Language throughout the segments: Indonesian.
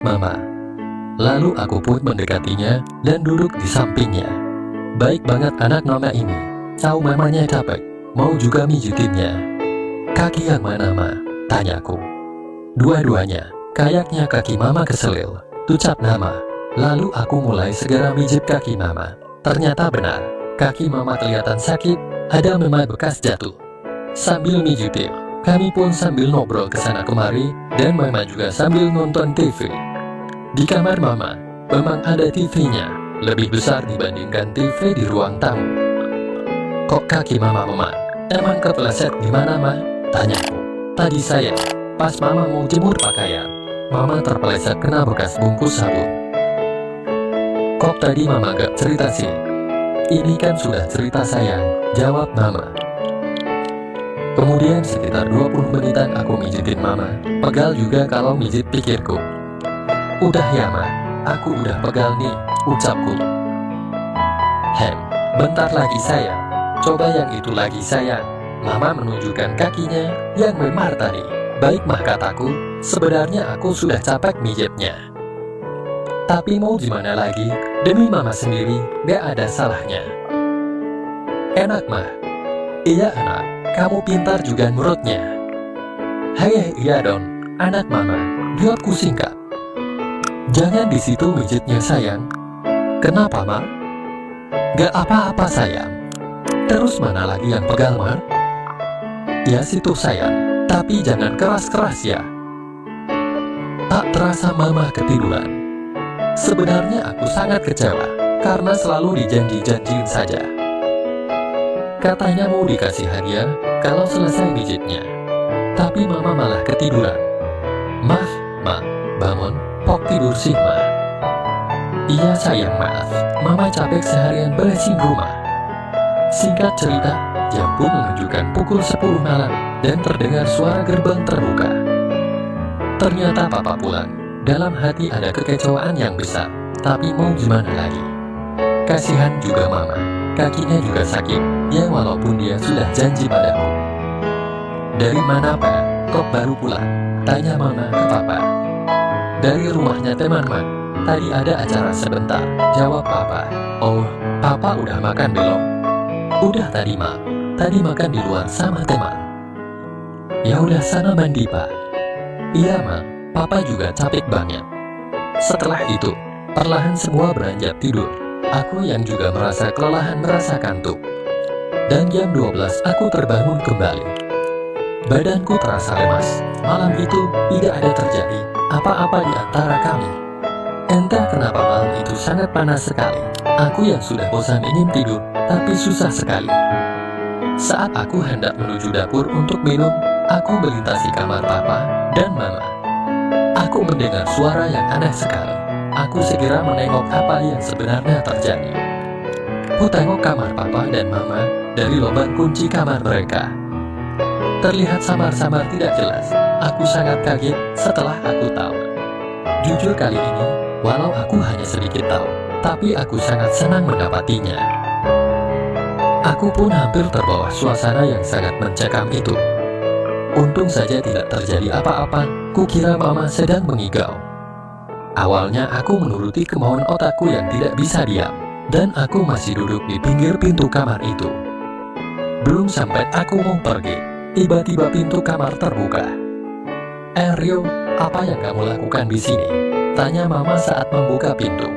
Mama. Lalu aku pun mendekatinya dan duduk di sampingnya. Baik banget anak Mama ini. Tahu mamanya capek, mau juga mijitinnya. Kaki yang mana, Ma? Tanyaku. Dua-duanya. Kayaknya kaki Mama keselil, ucap Nama. Lalu aku mulai segera mijit kaki Mama. Ternyata benar, kaki Mama kelihatan sakit, ada memang bekas jatuh. Sambil mijitin, kami pun sambil ngobrol kesana kemari, dan Mama juga sambil nonton TV. Di kamar Mama, memang ada TV-nya, lebih besar dibandingkan TV di ruang tamu. Kok kaki Mama memang? Emang kepleset gimana, Ma? Tanyaku. Tadi saya, pas Mama mau jemur pakaian, Mama terpeleset kena bekas bungkus sabun. Kok tadi Mama gak cerita sih? Ini kan sudah cerita sayang, jawab Mama. Kemudian sekitar 20 menitan aku mijitin Mama, pegal juga kalau mijit pikirku. Udah ya, Ma, aku udah pegal nih, ucapku. Bentar lagi sayang, coba yang itu lagi sayang. Mama menunjukkan kakinya yang memar tadi. Baik, mah, kataku, sebenarnya aku sudah capek mijitnya. Tapi mau gimana lagi, demi Mama sendiri, gak ada salahnya. Enak, Mah. Iya, anak, kamu pintar juga nurutnya. Hei, iya dong, anak Mama, jawabku singkat. Jangan di situ mijitnya sayang. Kenapa, Ma? Gak apa-apa sayang. Terus mana lagi yang pegal, Ma? Ya situ sayang, tapi jangan keras-keras ya. Tak terasa Mama ketiduran. Sebenarnya aku sangat kecewa, karena selalu dijanji-janjiin saja. Katanya mau dikasih hadiah kalau selesai mijitnya. Tapi Mama malah ketiduran. Ma, bangun, pok tidur sih, Ma. Iya sayang, maaf, Mama capek seharian beresin rumah. Singkat cerita, jam pun menunjukkan pukul 10 malam dan terdengar suara gerbang terbuka. Ternyata Papa pulang. Dalam hati ada kekecewaan yang besar, tapi mau gimana lagi? Kasihan juga Mama, kakinya juga sakit, ya walaupun dia sudah janji padaku. Dari mana, Pak? Kok baru pulang? Tanya Mama ke Papa. Dari rumahnya teman, Ma. Tadi ada acara sebentar, jawab Papa. Oh, Papa udah makan belum? Udah tadi, Ma. Tadi makan di luar sama teman. Ya udah sana mandi, Pak. Iya, Ma. Papa juga capek banget. Setelah itu, perlahan semua beranjak tidur. Aku yang juga merasa kelelahan merasa kantuk. Dan jam 12 aku terbangun kembali. Badanku terasa lemas. Malam itu tidak ada terjadi apa-apa di antara kami. Entah kenapa malam itu sangat panas sekali. Aku yang sudah bosan ingin tidur, tapi susah sekali. Saat aku hendak menuju dapur untuk minum, aku melintasi kamar Papa dan Mama. Aku mendengar suara yang aneh sekali. Aku segera menengok apa yang sebenarnya terjadi. Ku tengok kamar Papa dan Mama dari lubang kunci kamar mereka. Terlihat samar-samar tidak jelas. Aku sangat kaget setelah aku tahu. Jujur kali ini, walau aku hanya sedikit tahu, tapi aku sangat senang mendapatinya. Aku pun hampir terbawa suasana yang sangat mencekam itu. Untung saja tidak terjadi apa-apa, kukira Mama sedang mengigau. Awalnya aku menuruti kemauan otakku yang tidak bisa diam, dan aku masih duduk di pinggir pintu kamar itu. Belum sampai aku mau pergi, tiba-tiba pintu kamar terbuka. Rio, apa yang kamu lakukan di sini? Tanya Mama saat membuka pintu.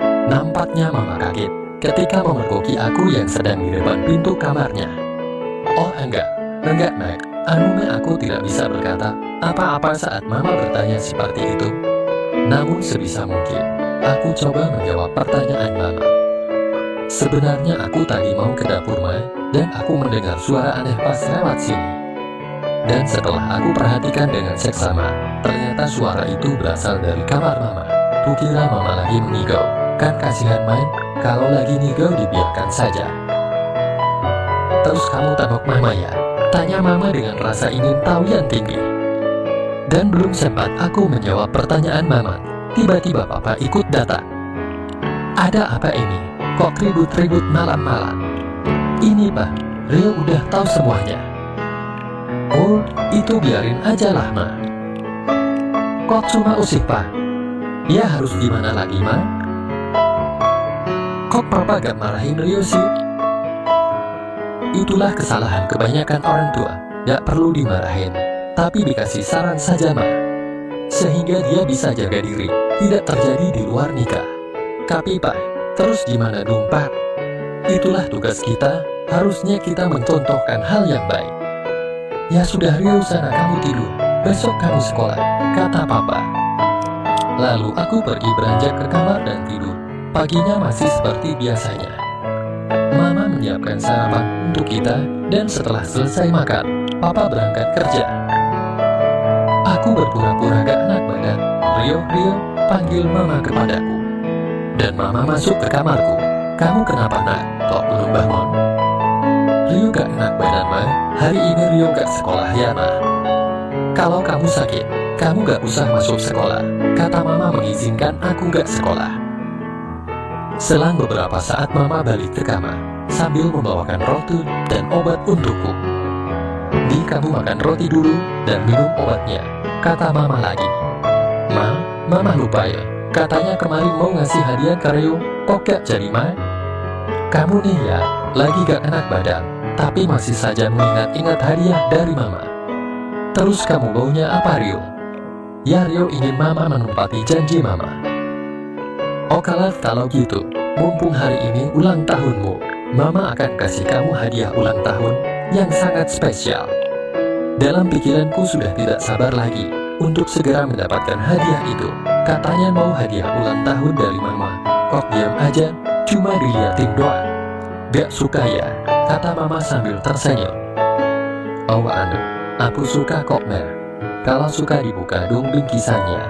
Nampaknya Mama kaget ketika memergoki aku yang sedang di depan pintu kamarnya. Oh enggak, Nak. Aku tidak bisa berkata apa-apa saat Mama bertanya seperti itu. Namun sebisa mungkin, aku coba menjawab pertanyaan Mama. Sebenarnya aku tadi mau ke dapur, Ma, dan aku mendengar suara aneh pas lewat sini. Dan setelah aku perhatikan dengan seksama, ternyata suara itu berasal dari kamar Mama. Kukira Mama lagi mengigau, kan kasihan main, kalau lagi ngigau dibiarkan saja. Terus kamu tengok Mama ya? Tanya Mama dengan rasa ingin tahu yang tinggi. Dan belum sempat aku menjawab pertanyaan Mama, tiba-tiba Papa ikut datang. Ada apa ini? Kok ribut-ribut malam-malam? Ini, Pak, Rio udah tahu semuanya. Oh, itu biarin aja lah, Ma. Kok cuma usik, Pak? Ya harus gimana lagi, Ma? Kok Papa gak marahin Rio sih? Itulah kesalahan kebanyakan orang tua. Gak perlu dimarahin, tapi dikasih saran saja, Ma. Sehingga dia bisa jaga diri, tidak terjadi di luar nikah. Tapi Pak, terus gimana dong, Pak? Itulah tugas kita, harusnya kita mencontohkan hal yang baik. Ya sudah Rio, sana kamu tidur, besok kamu sekolah, kata Papa. Lalu aku pergi beranjak ke kamar dan tidur. Paginya masih seperti biasanya. Mama menyiapkan sarapan untuk kita, dan setelah selesai makan, Papa berangkat kerja. Aku berpura-pura gak enak badan. Rio, panggil Mama kepadaku. Dan Mama masuk ke kamarku. Kamu kenapa, Nak? Kok belum bangun? Rio gak enak badan, Ma. Hari ini Rio gak sekolah ya, Ma. Kalau kamu sakit, kamu gak usah masuk sekolah, kata Mama mengizinkan aku gak sekolah. Selang beberapa saat Mama balik ke kamar, sambil membawakan roti dan obat untukku. Di, kamu makan roti dulu dan minum obatnya, kata Mama lagi. Ma, Mama lupa ya, katanya kemarin mau ngasih hadiah ke Rio, kok gak jadi, Ma? Kamu nih ya, lagi gak enak badan, tapi masih saja mengingat-ingat hadiah dari Mama. Terus kamu maunya apa, Rio? Ya, Rio ingin Mama menempati janji Mama. Kalau gitu, mumpung hari ini ulang tahunmu, Mama akan kasih kamu hadiah ulang tahun yang sangat spesial. Dalam pikiranku sudah tidak sabar lagi untuk segera mendapatkan hadiah itu. Katanya mau hadiah ulang tahun dari Mama. Kok diam aja, cuma diliatin doang. Gak suka ya, kata Mama sambil tersenyum. Oh anu, aku suka kok, Ma. Kalau suka dibuka dong bingkisannya.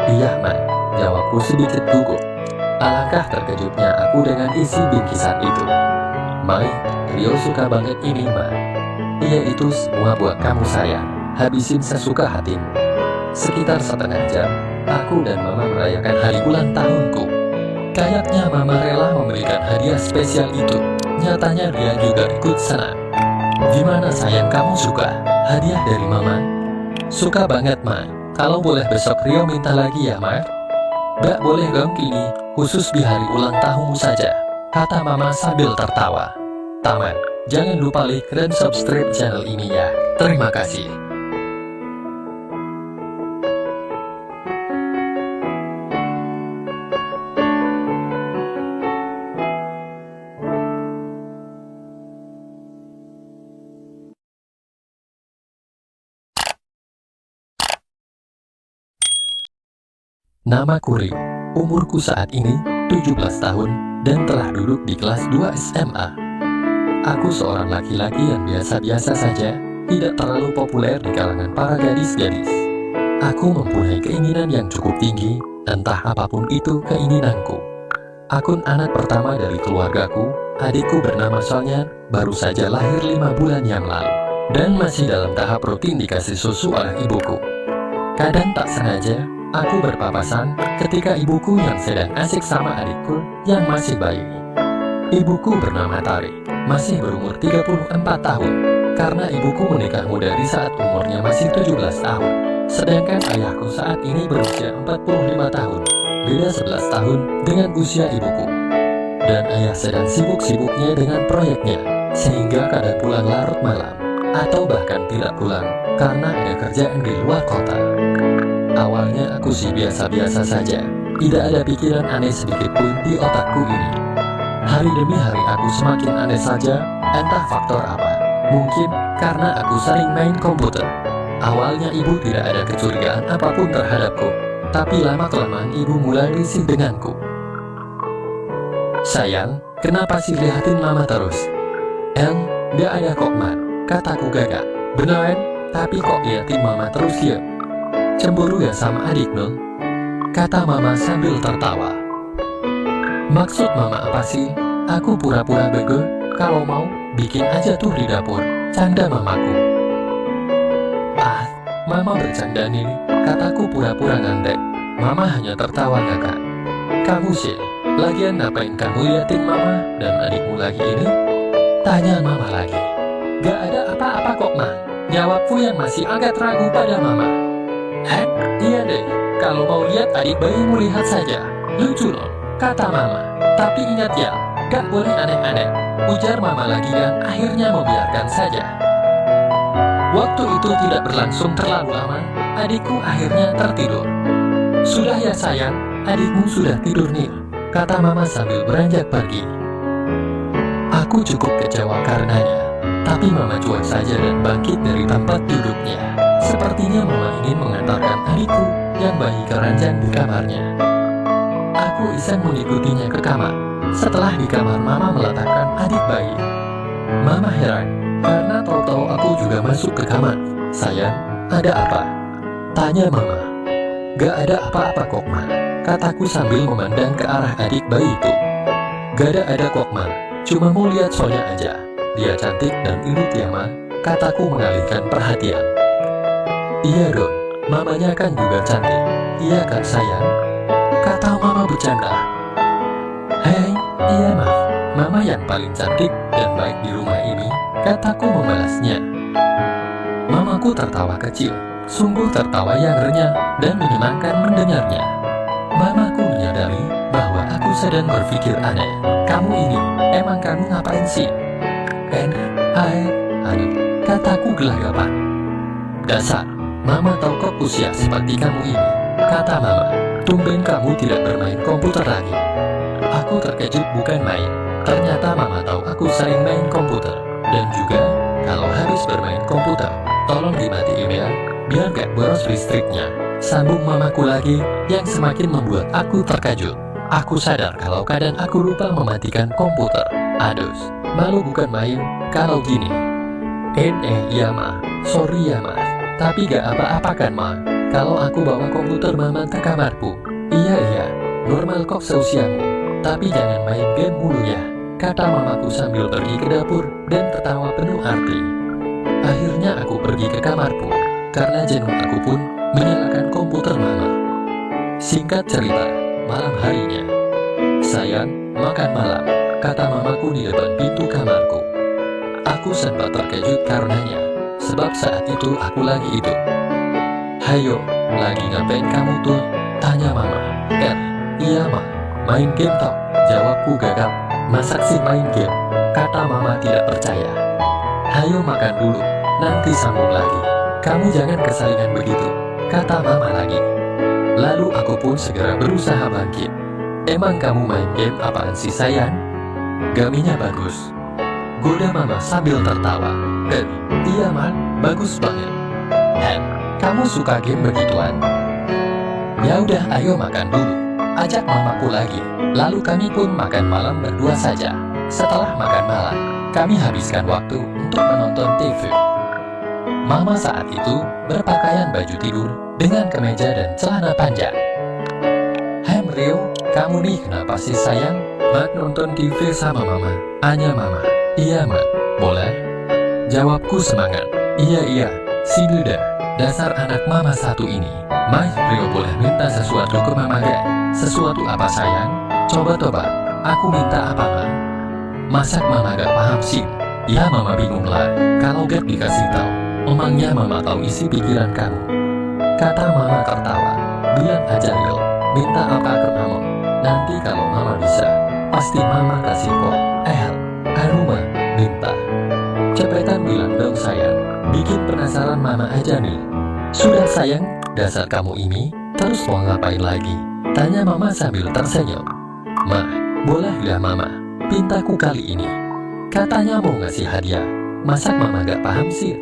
Iya, Ma, jawabku sedikit gugup. Alangkah terkejutnya aku dengan isi bingkisan itu. Mai, Rio suka banget ini, Ma. Iya, itu semua buat kamu sayang. Habisin sesuka hatimu. Sekitar setengah jam, aku dan Mama merayakan hari ulang tahunku. Kayaknya Mama rela memberikan hadiah spesial itu. Nyatanya dia juga ikut senang. Gimana sayang, kamu suka hadiah dari Mama? Suka banget, Ma. Kalau boleh besok Rio minta lagi ya, Ma. Gak boleh dong kini, khusus di hari ulang tahunmu saja, kata Mama sambil tertawa. Tamat, jangan lupa like dan subscribe channel ini ya. Terima kasih. Namaku Rio, umurku saat ini 17 tahun dan telah duduk di kelas 2 SMA. Aku seorang laki-laki yang biasa-biasa saja, tidak terlalu populer di kalangan para gadis-gadis. Aku mempunyai keinginan yang cukup tinggi, entah apapun itu keinginanku. Akun anak pertama dari keluargaku, adikku bernama Sonya, baru saja lahir 5 bulan yang lalu, dan masih dalam tahap rutin dikasih susu oleh ibuku. Kadang tak sengaja, aku berpapasan ketika ibuku yang sedang asik sama adikku yang masih bayi. Ibuku bernama Tari, masih berumur 34 tahun, karena ibuku menikah muda di saat umurnya masih 17 tahun. Sedangkan ayahku saat ini berusia 45 tahun, beda 11 tahun dengan usia ibuku. Dan ayah sedang sibuk-sibuknya dengan proyeknya, sehingga kadang pulang larut malam, atau bahkan tidak pulang, karena ada kerjaan di luar kota. Awalnya aku sih biasa-biasa saja, tidak ada pikiran aneh sedikit pun di otakku ini. Hari demi hari aku semakin aneh saja, entah faktor apa. Mungkin karena aku sering main komputer. Awalnya ibu tidak ada kecurigaan apapun terhadapku, tapi lama-kelamaan ibu mulai risih denganku. Sayang, kenapa sih lihatin Mama terus? Gak ada kok, Man, kataku gagap. Beneran, tapi kok liatin Mama terus ya? Cemburu ya sama adik, Nol? Kata Mama sambil tertawa. Maksud Mama apa sih? Aku pura-pura bego, kalau mau, bikin aja tuh di dapur, canda Mamaku. Mama bercanda nih, kataku pura-pura ngandek. Mama hanya tertawa ngakak. Kamu sih, lagian ngapain kamu liatin Mama dan adikmu lagi ini? Tanya Mama lagi. Gak ada apa-apa kok, Ma. Jawabku yang masih agak ragu pada Mama. Iya deh, kalau mau lihat adik bayimu lihat saja. Lucu loh, kata mama. Tapi ingat ya, gak boleh aneh-aneh, ujar mama lagi dan akhirnya membiarkan saja. Waktu itu tidak berlangsung terlalu lama, adikku akhirnya tertidur. Sudah ya sayang, adikmu sudah tidur nih, kata mama sambil beranjak pergi. Aku cukup kecewa karenanya, tapi mama cuek saja dan bangkit dari tempat duduknya. Sepertinya mama ingin mengantarkan adikku yang bayi keranjang di kamarnya. Aku iseng mengikutinya ke kamar. Setelah di kamar mama meletakkan adik bayi, mama heran karena tahu-tahu aku juga masuk ke kamar. Sayang, ada apa? Tanya mama. Gak ada apa-apa kok ma, kataku sambil memandang ke arah adik bayi itu. Gak ada kok ma, cuma mau lihat Sonya aja. Dia cantik dan imut ya ma, kataku mengalihkan perhatian. Iya Don, mamanya kan juga cantik. Iya kan sayang? Kata mama bercanda. Hei, iya ma, mama yang paling cantik dan baik di rumah ini, kataku membalasnya. Mamaku tertawa kecil, sungguh tertawa yang renyah dan menyenangkan mendengarnya. Mamaku menyadari bahwa aku sedang berpikir aneh. Kamu ini, emang kamu ngapain sih? Aduh, kataku gelagapan. Dasar, mama tahu kok usia seperti kamu ini, kata mama. Tumben kamu tidak bermain komputer lagi. Aku terkejut bukan main. Ternyata mama tahu aku sering main komputer. Dan juga, kalau habis bermain komputer, tolong dimatiin ya, biar gak boros listriknya. Sambung mamaku lagi, yang semakin membuat aku terkejut. Aku sadar kalau kadang aku lupa mematikan komputer. Adus, malu bukan main, kalau gini. Iya ma, sorry ya ma. Tapi gak apa-apa kan ma, kalau aku bawa komputer mama ke kamarku. Iya, normal kok seusiamu. Tapi jangan main game mulu ya, kata mamaku sambil pergi ke dapur dan tertawa penuh arti. Akhirnya aku pergi ke kamarku, karena jenuh aku pun menyalakan komputer mama. Singkat cerita, malam harinya. Sayang, makan malam, kata mamaku di depan pintu kamarku. Aku sempat terkejut karenanya, sebab saat itu aku lagi itu. Hayo, lagi ngapain kamu tuh? Tanya mama. Iya ma, main game toh, jawabku gagap. Masak sih main game, kata mama tidak percaya. Hayo makan dulu, nanti sambung lagi. Kamu jangan keseringan begitu, kata mama lagi. Lalu aku pun segera berusaha bangkit. Emang kamu main game apaan sih sayang? Gaminya bagus, goda mama sambil tertawa. Iya ma, bagus banget. Kamu suka game begituan? Ya udah, ayo makan dulu, ajak mamaku lagi. Lalu kami pun makan malam berdua saja. Setelah makan malam, kami habiskan waktu untuk menonton TV. Mama saat itu berpakaian baju tidur dengan kemeja dan celana panjang. Rio, kamu nih kenapa sih sayang? Mak nonton TV sama mama. Anya mama. Iya mak, boleh? Jawabku semangat. Iya, sini dah. Dasar anak mama satu ini. Mas, Rio boleh minta sesuatu ke mama gak? Sesuatu apa sayang? Coba tebak, aku minta apa ma? Masak mama gak paham sih? Ya mama bingung lah, kalau gak dikasih tahu. Emangnya mama tahu isi pikiran kamu? Kata mama tertawa. Bilang aja Rio, minta apa ke mama? Nanti kalau mama bisa, pasti mama kasih kok. Mah, minta. Cepetan bilang dong sayang, bikin penasaran mama aja nih. Sudah sayang, dasar kamu ini, terus mau ngapain lagi? Tanya mama sambil tersenyum. Ma, boleh gak mama, pintaku kali ini. Katanya mau ngasih hadiah, masa mama gak paham sih?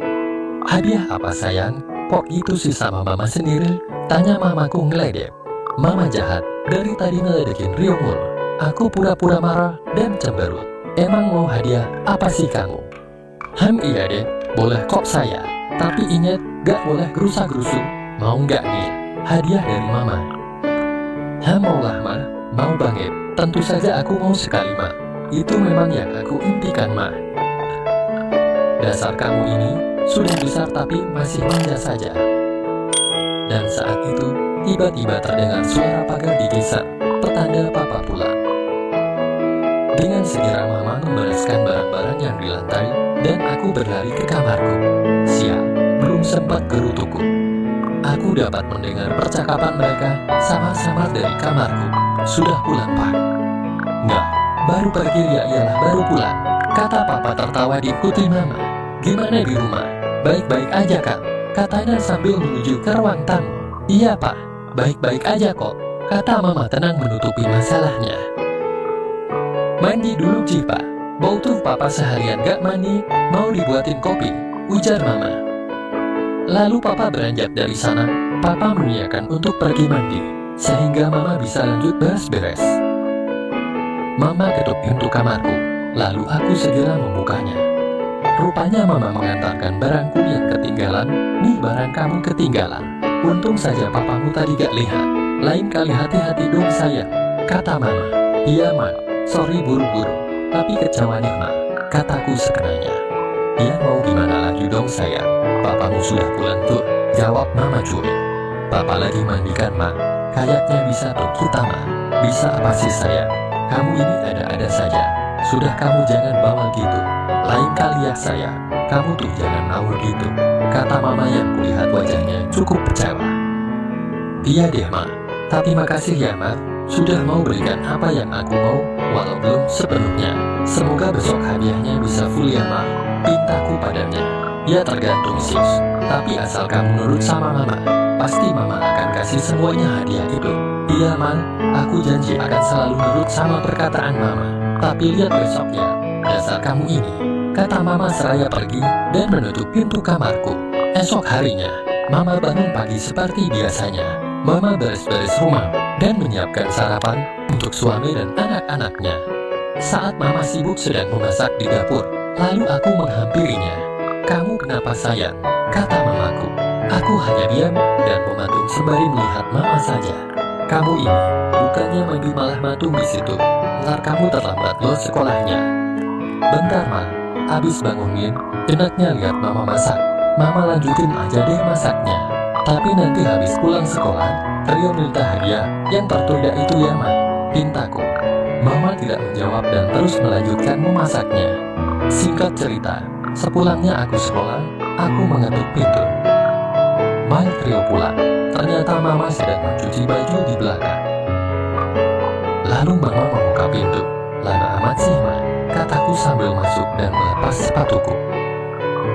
Hadiah apa sayang? Kok gitu sih sama mama sendiri? Tanya mamaku ngeledek. Mama jahat, dari tadi ngeledekin Rio mulu. Aku pura-pura marah dan cemberut. Emang mau hadiah apa sih kamu? Iya deh, boleh kok saya. Tapi ingat, gak boleh gerusa-gerusu. Mau gak nih, hadiah dari mama? Maulah ma, mau banget. Tentu saja aku mau sekali ma. Itu memang yang aku impikan ma. Dasar kamu ini, sudah besar tapi masih manja saja. Dan saat itu, tiba-tiba terdengar suara pagar digeser, petanda papa pulang. Dengan segera mama membereskan barang-barang yang di lantai, dan aku berlari ke kamarku. Sial, belum sempat gerutuku. Aku dapat mendengar percakapan mereka samar-samar dari kamarku. Sudah pulang, Pak? Nggak, baru pergi ya, iyalah baru pulang, kata papa tertawa diikuti mama. Gimana di rumah? Baik-baik aja kan? Katanya sambil menuju ke ruang tamu. Iya Pak, baik-baik aja kok, kata mama tenang menutupi masalahnya. Mandi dulu Ci Pak, bau tuh papa seharian gak mandi, mau dibuatin kopi, ujar mama. Lalu papa beranjak dari sana, papa mengiyakan untuk pergi mandi, sehingga mama bisa lanjut beres-beres. Mama ketuk pintu kamarku, lalu aku segera membukanya. Rupanya mama mengantarkan barangku yang ketinggalan. Nih barang kamu ketinggalan. Untung saja papamu tadi gak lihat. Lain kali hati-hati dong sayang, kata mama. Iya Ma, sorry buru-buru, tapi kecewa nih Ma, kataku sekenanya. Ya mau gimana lagi dong sayang, papamu sudah pulang tuh, jawab mama cuy. Papa lagi mandikan Ma, kayaknya bisa tuh kita Ma. Bisa apa sih sayang, kamu ini ada-ada saja. Sudah kamu jangan bawel gitu. Lain kali ya sayang, kamu tuh jangan ngawur gitu, kata mama yang kulihat wajahnya cukup kecewa. Iya deh Ma, tapi makasih ya Ma, sudah mau berikan apa yang aku mau, walau belum sepenuhnya. Semoga besok hadiahnya bisa full ya Ma, pintaku padanya. Ya tergantung sis, tapi asal kamu nurut sama mama, pasti mama akan kasih semuanya hadiah itu. Iya Ma, aku janji akan selalu nurut sama perkataan mama. Tapi lihat besok ya, dasar kamu ini, kata mama seraya pergi dan menutup pintu kamarku. Esok harinya, mama bangun pagi seperti biasanya. Mama beres-beres rumah dan menyiapkan sarapan untuk suami dan anak-anaknya. Saat mama sibuk sedang memasak di dapur, lalu aku menghampirinya. Kamu kenapa sayang? Kata mamaku. Aku hanya diam dan mematung sembari melihat mama saja. Kamu ini, bukannya mandi malah matung di situ. Ntar kamu terlambat loh sekolahnya. Bentar Ma, abis bangunin, enaknya lihat mama masak. Mama lanjutin aja deh masaknya. Tapi nanti habis pulang sekolah, Rio minta hadiah yang tertunda itu ya Ma, pintaku. Mama tidak menjawab dan terus melanjutkan memasaknya. Singkat cerita, sepulangnya aku sekolah, aku mengetuk pintu. Baik Rio pulang, ternyata mama sedang mencuci baju di belakang. Lalu mama membuka pintu. Lama amat sih Ma, kataku sambil masuk dan melepas sepatuku.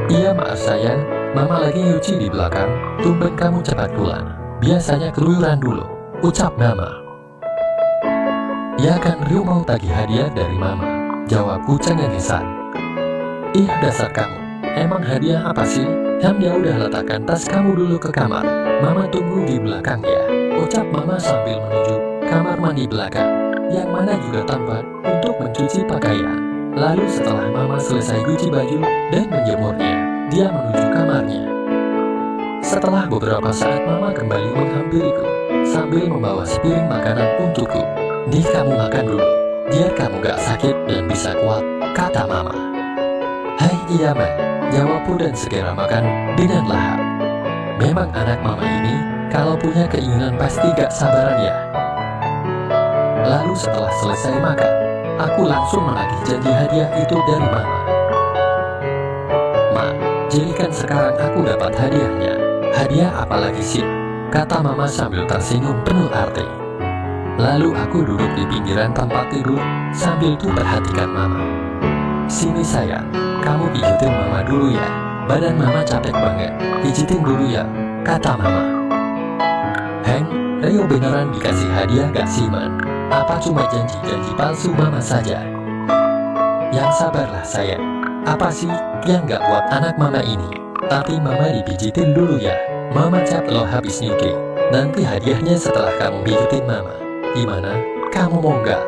Iya maaf sayang, mama lagi nyuci di belakang, tumben kamu cepat pulang. Biasanya keluyuran dulu, ucap mama. Ya kan Rio mau tagih hadiah dari mama, jawabku cengengesan. Ih dasar kamu, emang hadiah apa sih? Ya udah letakkan tas kamu dulu ke kamar, mama tunggu di belakang ya, ucap mama sambil menuju kamar mandi belakang, yang mana juga tempat untuk mencuci pakaian. Lalu setelah mama selesai cuci baju dan menjemurnya, dia menuju kamarnya. Setelah beberapa saat mama kembali menghampiriku sambil membawa sepiring makanan untukku. Nih kamu makan dulu, biar kamu gak sakit dan bisa kuat, kata mama. Hai iya Ma, jawabku dan segera makan dengan lahap. Memang anak mama ini kalau punya keinginan pasti gak sabaran ya. Lalu setelah selesai makan, aku langsung menagih janji hadiah itu dari mama. Ma, jadi kan sekarang aku dapat hadiahnya. Hadiah apa lagi sih? Kata mama sambil tersenyum penuh arti. Lalu aku duduk di pinggiran tempat tidur sambil tuh perhatikan mama. Sini sayang, kamu pijitin mama dulu ya. Badan mama capek banget, pijitin dulu ya, kata mama. Heng, Rio beneran dikasih hadiah gak sih Man? Apa cuma janji-janji palsu mama saja? Yang sabarlah sayang, apa sih yang gak buat anak mama ini? Tapi mama dipijitin dulu ya, mama cap lo habis nyuki. Nanti hadiahnya setelah kamu pijitin mama. Gimana? Kamu mau gak?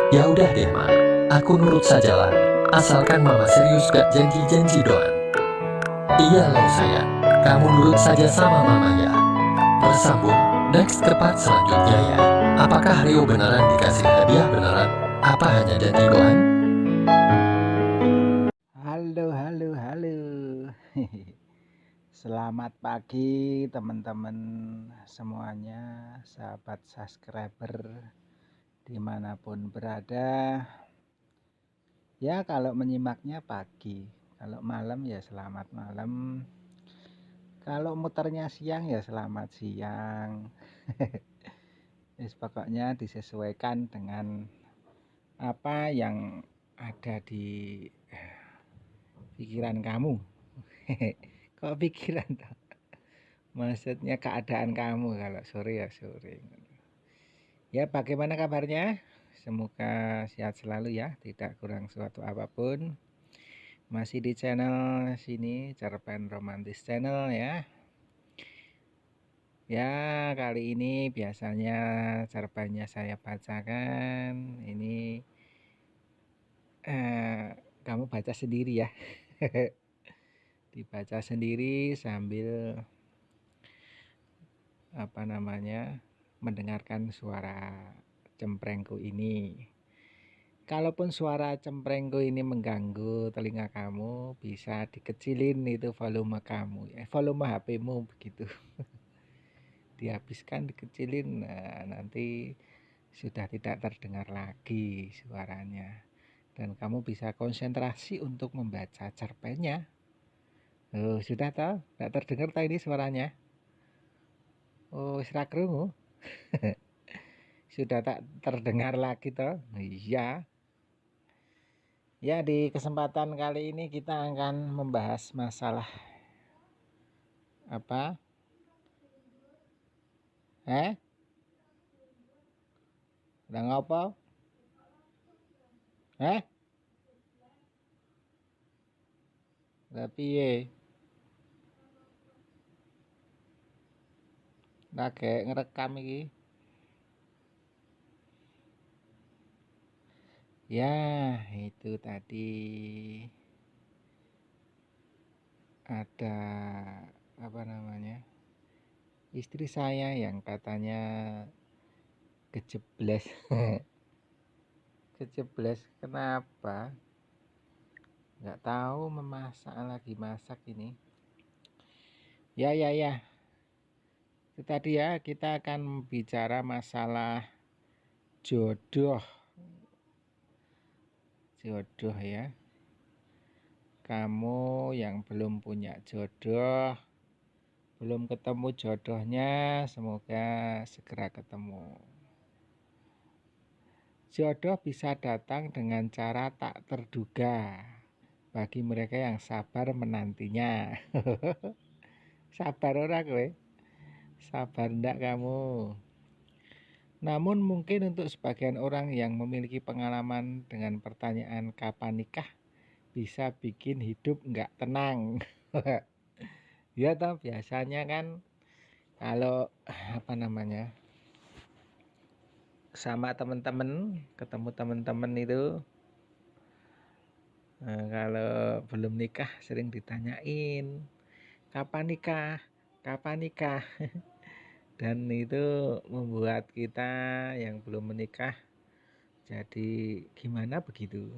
Ya udah deh Ma, aku nurut sajalah, asalkan mama serius gak janji-janji doang. Iya loh sayang, kamu nurut saja sama mama ya. Bersambung, next ke part selanjutnya ya. Apakah Rio beneran dikasih hadiah beneran? Apa hanya janji doang? Halo, halo, halo. Selamat pagi teman-teman semuanya, sahabat subscriber dimanapun berada. Ya kalau menyimaknya pagi, kalau malam ya selamat malam. Kalau muternya siang ya selamat siang. Pokoknya disesuaikan dengan apa yang ada di pikiran kamu. Kok pikiran toh? Maksudnya keadaan kamu, kalau sore ya sore. Ya, bagaimana kabarnya? Semoga sehat selalu ya, tidak kurang suatu apapun. Masih di channel sini, Cerpen Romantis Channel ya. Ya, kali ini biasanya cerpennya saya bacakan. Ini kamu baca sendiri ya. Dibaca sendiri sambil mendengarkan suara cemprengku ini. Kalaupun suara cemprengku ini mengganggu telinga kamu, bisa dikecilin itu volume kamu, volume HP-mu begitu. Dihabiskan, dikecilin, nah, nanti sudah tidak terdengar lagi suaranya. Dan kamu bisa konsentrasi untuk membaca cerpennya. Oh, sudah tahu? Tidak terdengar tahu ini suaranya? Oh, serak krungu. Sudah tak terdengar lagi toh? Iya. Ya, di kesempatan kali ini kita akan membahas masalah apa? Udah ngapa? Tapi ye, lagi ngerekam iki. Ya, itu tadi ada istri saya yang katanya kejeblos. Kejeblos kenapa? Nggak tahu, lagi masak ini. Ya. Itu tadi ya, kita akan bicara masalah jodoh. Jodoh ya. Kamu yang belum punya jodoh, belum ketemu jodohnya, semoga segera ketemu. Jodoh bisa datang dengan cara tak terduga bagi mereka yang sabar menantinya. Sabar ora kowe? Sabar ndak kamu? Namun mungkin untuk sebagian orang yang memiliki pengalaman dengan pertanyaan kapan nikah, bisa bikin hidup nggak tenang. Ya toh, biasanya kan kalau sama teman-teman, ketemu teman-teman itu kalau belum nikah sering ditanyain kapan nikah. Dan itu membuat kita yang belum menikah jadi gimana begitu.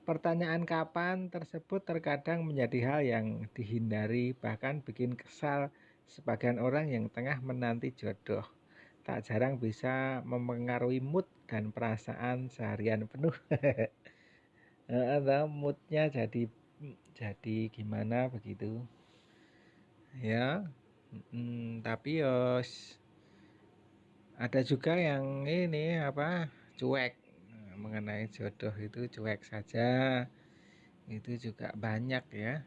Pertanyaan kapan tersebut terkadang menjadi hal yang dihindari, bahkan bikin kesal sebagian orang yang tengah menanti jodoh. Tak jarang bisa mempengaruhi mood dan perasaan seharian penuh. Atau moodnya jadi gimana begitu ya. Tapi ada juga yang ini cuek. Mengenai jodoh itu cuek saja, itu juga banyak ya.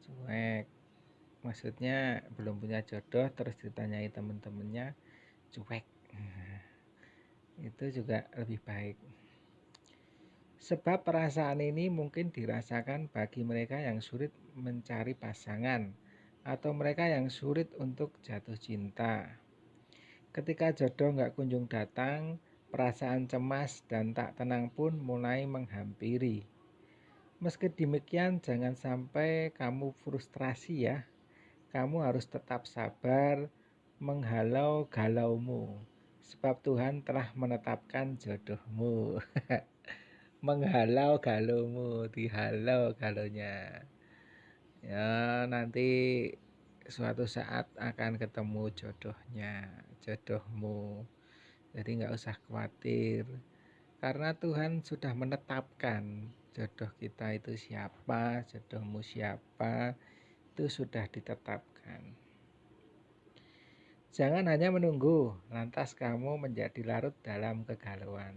Cuek maksudnya belum punya jodoh terus ditanyai temen-temennya cuek. Itu juga lebih baik. Sebab perasaan ini mungkin dirasakan bagi mereka yang sulit mencari pasangan atau mereka yang sulit untuk jatuh cinta. Ketika jodoh nggak kunjung datang, perasaan cemas dan tak tenang pun mulai menghampiri. Meski demikian, jangan sampai kamu frustrasi ya. Kamu harus tetap sabar menghalau galaumu, sebab Tuhan telah menetapkan jodohmu. Menghalau galaumu, dihalau galaunya. Ya, nanti suatu saat akan ketemu jodohmu. Jadi nggak usah khawatir, karena Tuhan sudah menetapkan jodoh kita itu siapa, jodohmu siapa, itu sudah ditetapkan. Jangan hanya menunggu, lantas kamu menjadi larut dalam kegalauan.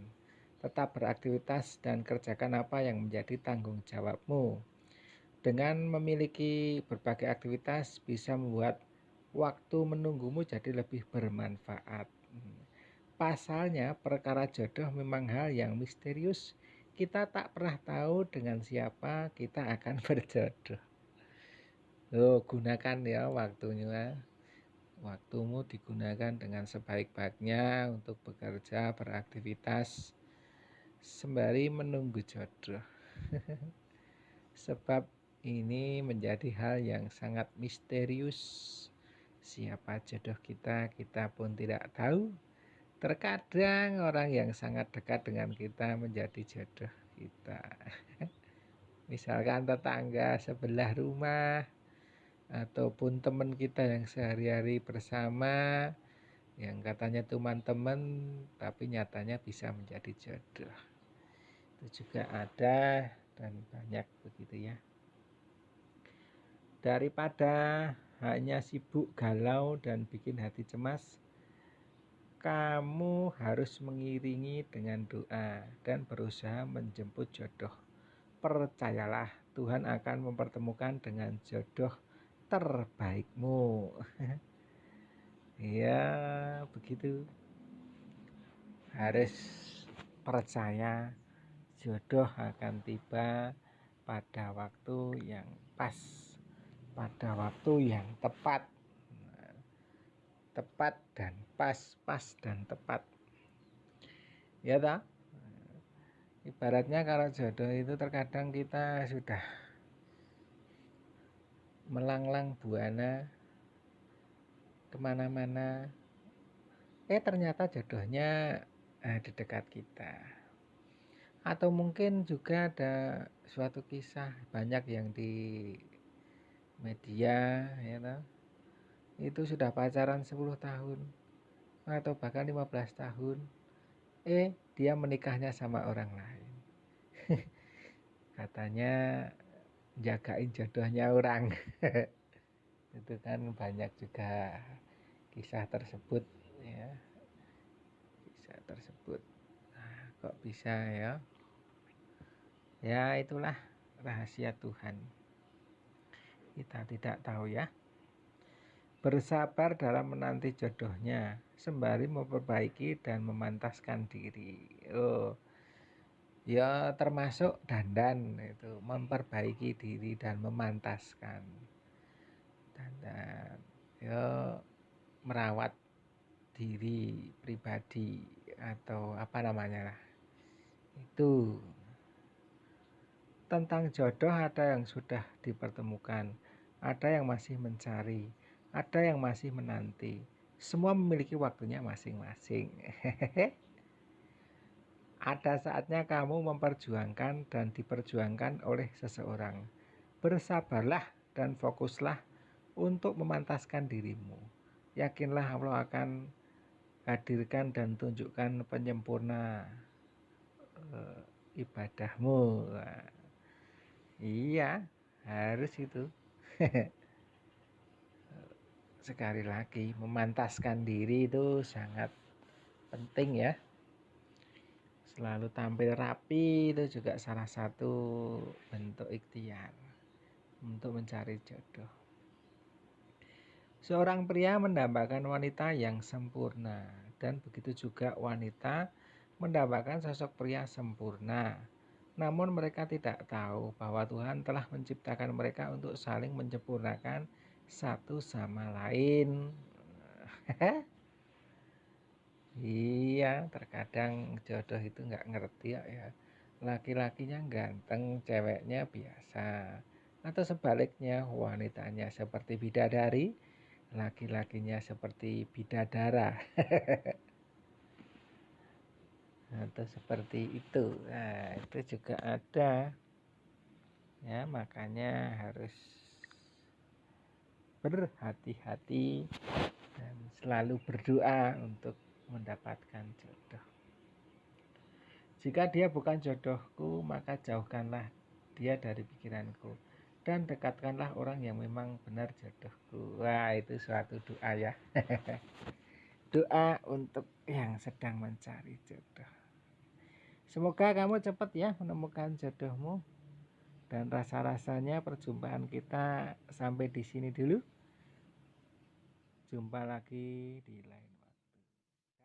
Tetap beraktivitas dan kerjakan apa yang menjadi tanggung jawabmu. Dengan memiliki berbagai aktivitas bisa membuat waktu menunggumu jadi lebih bermanfaat. Pasalnya, perkara jodoh memang hal yang misterius. Kita tak pernah tahu dengan siapa kita akan berjodoh. Gunakan ya waktunya. Waktumu digunakan dengan sebaik-baiknya untuk bekerja, beraktivitas, sembari menunggu jodoh. Sebab ini menjadi hal yang sangat misterius. Siapa jodoh kita, kita pun tidak tahu. Terkadang orang yang sangat dekat dengan kita menjadi jodoh kita. Misalkan tetangga sebelah rumah, ataupun teman kita yang sehari-hari bersama, yang katanya teman-teman tapi nyatanya bisa menjadi jodoh. Itu juga ada dan banyak begitu ya. Daripada hanya sibuk galau dan bikin hati cemas, kamu harus mengiringi dengan doa dan berusaha menjemput jodoh. Percayalah, Tuhan akan mempertemukan dengan jodoh terbaikmu. Ya, begitu. Harus percaya jodoh akan tiba pada waktu yang pas, pada waktu yang tepat. Tepat dan pas, pas dan tepat. Ya toh? Ibaratnya kalau jodoh itu terkadang kita sudah melanglang buana kemana-mana, ternyata jodohnya di dekat kita. Atau mungkin juga ada suatu kisah banyak yang di media ya toh, itu sudah pacaran 10 tahun atau bahkan 15 tahun, dia menikahnya sama orang lain. Katanya jagain jodohnya orang. Itu kan banyak juga kisah tersebut ya, kisah tersebut. Nah, kok bisa ya? Ya itulah rahasia Tuhan, kita tidak tahu ya. Bersabar dalam menanti jodohnya sembari memperbaiki dan memantaskan diri. Ya termasuk dandan itu, memperbaiki diri dan memantaskan dandan. Ya merawat diri pribadi atau apa namanya lah. Itu tentang jodoh, ada yang sudah dipertemukan, ada yang masih mencari, ada yang masih menanti. Semua memiliki waktunya masing-masing. Ada saatnya kamu memperjuangkan dan diperjuangkan oleh seseorang. Bersabarlah dan fokuslah untuk memantaskan dirimu. Yakinlah Allah akan hadirkan dan tunjukkan penyempurna ibadahmu. Iya, harus itu. Sekali lagi, memantaskan diri itu sangat penting ya. Selalu tampil rapi itu juga salah satu bentuk ikhtiar untuk mencari jodoh. Seorang pria mendambakan wanita yang sempurna, dan begitu juga wanita mendambakan sosok pria sempurna. Namun mereka tidak tahu bahwa Tuhan telah menciptakan mereka untuk saling menyempurnakan satu sama lain. Iya, terkadang jodoh itu nggak ngerti ya. Laki-lakinya ganteng, ceweknya biasa. Atau sebaliknya, wanitanya seperti bidadari, laki-lakinya seperti bidadara. Atau seperti itu. Nah, itu juga ada. Ya, makanya harus berhati-hati dan selalu berdoa untuk mendapatkan jodoh. Jika dia bukan jodohku, maka jauhkanlah dia dari pikiranku. Dan dekatkanlah orang yang memang benar jodohku. Wah, itu suatu doa ya. Doa untuk yang sedang mencari jodoh. Semoga kamu cepat ya menemukan jodohmu. Dan rasa-rasanya perjumpaan kita sampai di sini dulu. Jumpa lagi di lain